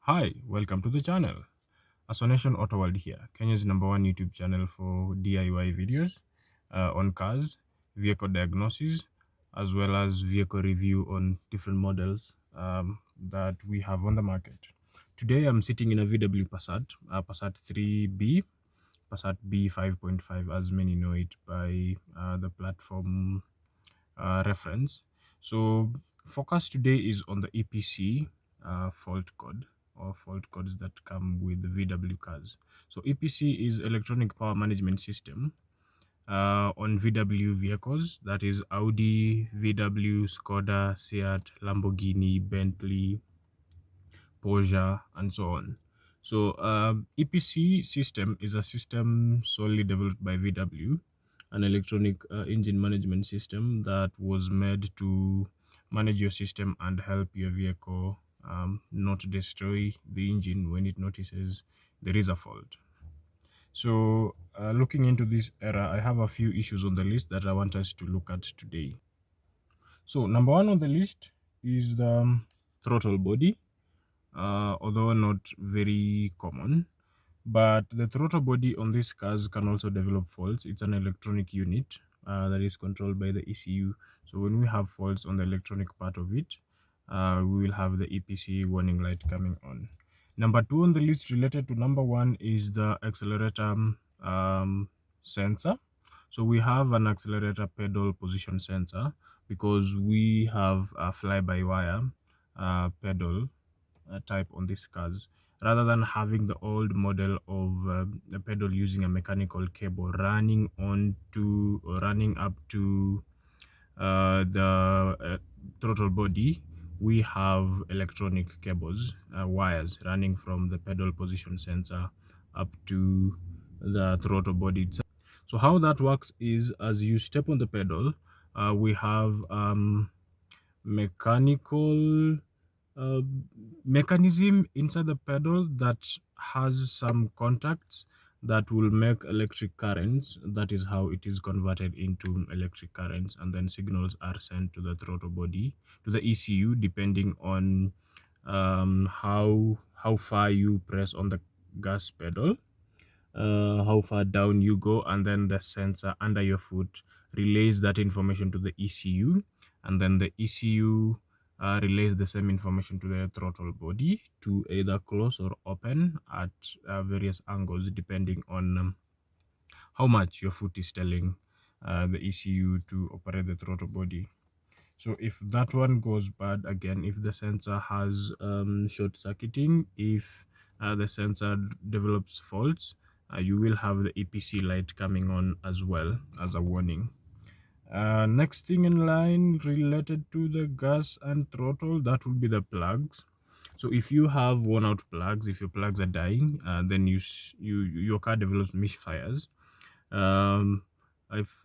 Hi, welcome to the channel. Astonation Auto World here, Kenya's #1 YouTube channel for DIY videos on cars, vehicle diagnosis, as well as vehicle review on different models that we have on the market. Today I'm sitting in a VW Passat, Passat 3B, Passat B 5.5 as many know it by the platform reference. So focus today is on the EPC fault code or fault codes that come with the VW cars. So EPC is electronic power management system on VW vehicles, that is Audi, VW, Skoda, Seat, Lamborghini, Bentley, Porsche, and so on. So EPC system is a system solely developed by VW, an electronic engine management system that was made to manage your system and help your vehicle not destroy the engine when it notices there is a fault. So looking into this era, I have a few issues on the list that I want us to look at today. So number one on the list is the throttle body. Although not very common, but the throttle body on these cars can also develop faults. It's an electronic unit that is controlled by the ECU. So when we have faults on the electronic part of it, we will have the EPC warning light coming on. Number two on the list related to number one is the accelerator sensor. So we have an accelerator pedal position sensor because we have a fly-by-wire pedal type on these cars, rather than having the old model of the pedal using a mechanical cable running up to the throttle body. We have electronic cables, wires running from the pedal position sensor up to the throttle body itself. So how that works is, as you step on the pedal, we have mechanical uh, mechanism inside the pedal that has some contacts that will make electric currents. That is how it is converted into electric currents, and then signals are sent to the throttle body, to the ECU, depending on how far you press on the gas pedal, how far down you go, and then the sensor under your foot relays that information to the ECU, and then the ECU relays the same information to the throttle body to either close or open at various angles, depending on how much your foot is telling the ECU to operate the throttle body. So if that one goes bad, again, if the sensor has short circuiting, if the sensor develops faults, you will have the EPC light coming on as well as a warning. Next thing in line related to the gas and throttle, that would be the plugs. So if you have worn out plugs, if your plugs are dying, then your car develops misfires. um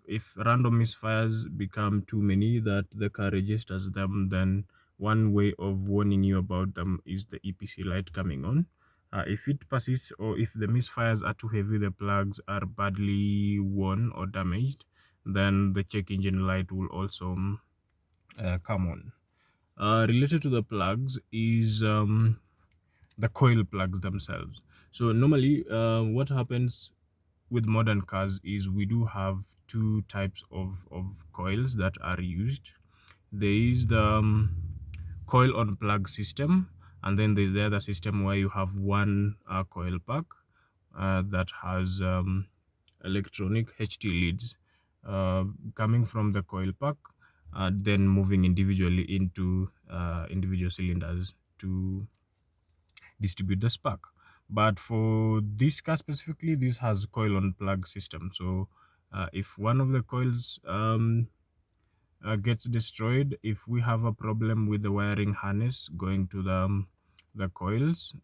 if random misfires become too many that the car registers them, then one way of warning you about them is the EPC light coming on. If it persists, or if the misfires are too heavy, the plugs are badly worn or damaged, then the check engine light will also come on. Related to the plugs is the coil plugs themselves. So normally what happens with modern cars is we do have two types of coils that are used. There is the coil on plug system, and then there's the other system where you have one coil pack that has electronic HT leads coming from the coil pack, then moving individually into individual cylinders to distribute the spark. But for this car specifically, this has coil on plug system. So if one of the coils gets destroyed, if we have a problem with the wiring harness going to the coils,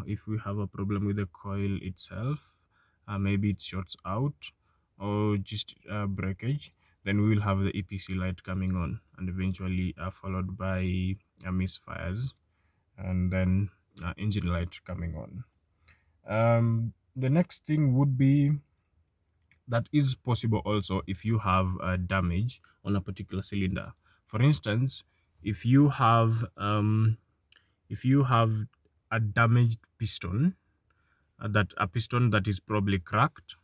if we have a problem with the coil itself, maybe it shorts out or just breakage, then we will have the EPC light coming on, and eventually followed by misfires, and then engine light coming on. The next thing would be that is possible also if you have damage on a particular cylinder. For instance, if you have a damaged piston, that a piston that is probably cracked,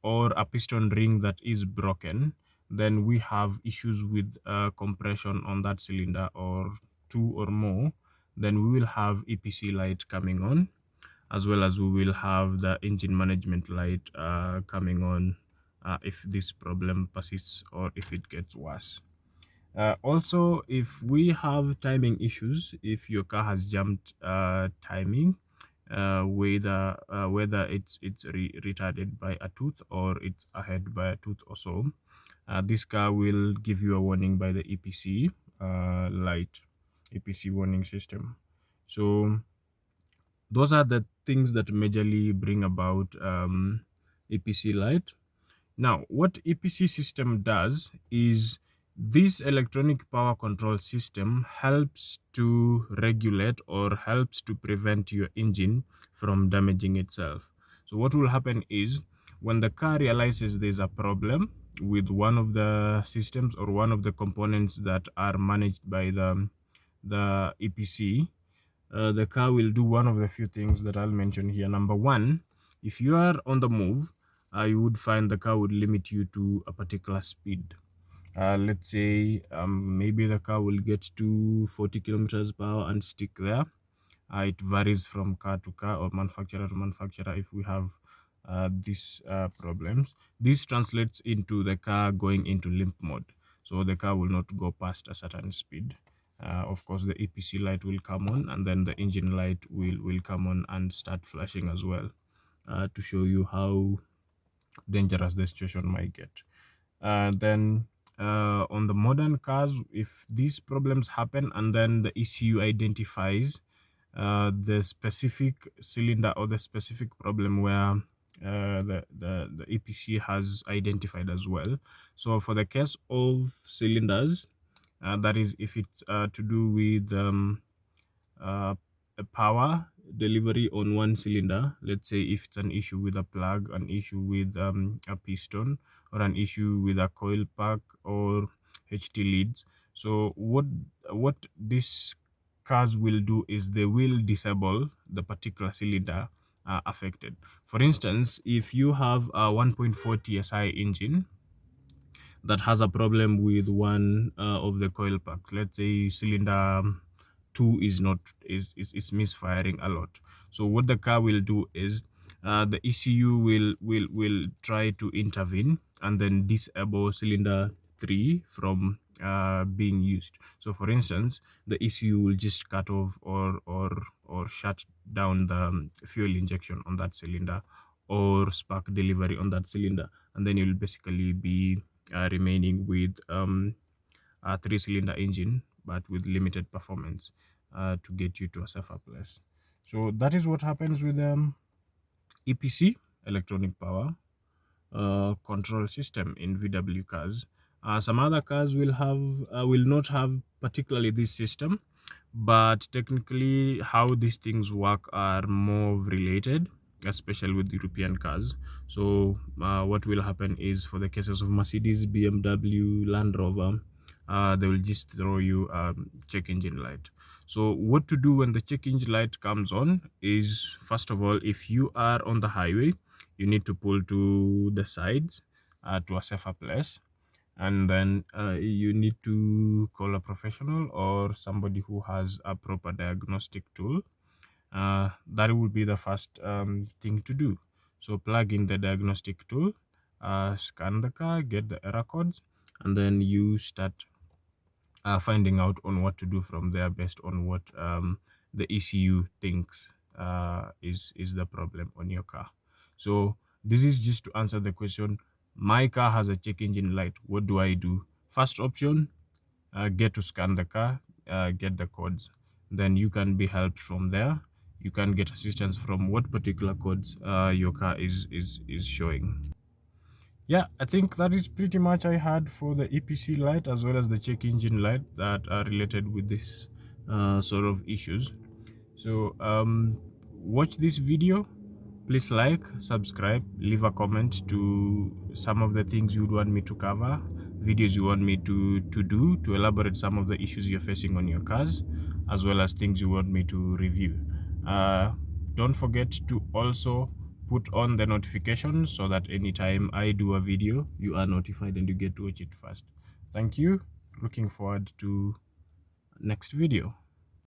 or a piston ring that is broken, then we have issues with compression on that cylinder, or two or more, then we will have EPC light coming on, as well as we will have the engine management light coming on if this problem persists or if it gets worse. Also, if we have timing issues, if your car has jumped timing, whether it's retarded by a tooth or it's ahead by a tooth or so, this car will give you a warning by the EPC light, EPC warning system. So those are the things that majorly bring about EPC light. Now, what EPC system does is, this electronic power control system helps to regulate or helps to prevent your engine from damaging itself. So what will happen is, when the car realizes there's a problem with one of the systems or one of the components that are managed by the EPC, the car will do one of the few things that I'll mention here. Number one, if you are on the move, you would find the car would limit you to a particular speed. Let's say maybe the car will get to 40 kilometers per hour and stick there. It varies from car to car or manufacturer to manufacturer if we have these problems. This translates into the car going into limp mode. So the car will not go past a certain speed. Of course, the EPC light will come on, and then the engine light will come on and start flashing as well, to show you how dangerous the situation might get. Then on the modern cars, if these problems happen and then the ECU identifies the specific cylinder or the specific problem where the EPC has identified as well. So for the case of cylinders, that is, if it's to do with a power delivery on one cylinder, let's say if it's an issue with a plug, an issue with a piston, or an issue with a coil pack or HT leads. So what these cars will do is they will disable the particular cylinder affected. For instance, if you have a 1.4 TSI engine that has a problem with one of the coil packs, let's say cylinder 2 is misfiring a lot. So what the car will do is, the ECU will try to intervene and then disable cylinder 3 from being used. So for instance, the ECU will just cut off or shut down the fuel injection on that cylinder, or spark delivery on that cylinder, and then you'll basically be remaining with a 3-cylinder engine but with limited performance to get you to a safer place. So that is what happens with EPC, electronic power control system, in VW cars. Some other cars will not have particularly this system, but technically how these things work are more related, especially with European cars. So what will happen is, for the cases of Mercedes, BMW, Land Rover, they will just throw you check engine light. So what to do when the check engine light comes on is, first of all, if you are on the highway, you need to pull to the sides to a safer place, and then you need to call a professional or somebody who has a proper diagnostic tool. That will be the first thing to do. So plug in the diagnostic tool, scan the car, get the error codes, and then you start finding out on what to do from there, based on what the ECU thinks is the problem on your car. So this is just to answer the question, my car has a check engine light, what do I do? First option, get to scan the car, get the codes, then you can be helped from there. You can get assistance from what particular codes your car is showing. Yeah, I think that is pretty much I had for the EPC light as well as the check engine light that are related with this sort of issues. So watch this video, please like, subscribe, leave a comment to some of the things you would want me to cover, videos you want me to do to elaborate some of the issues you're facing on your cars, as well as things you want me to review. Don't forget to also put on the notifications so that anytime I do a video, you are notified and you get to watch it first. Thank you. Looking forward to next video.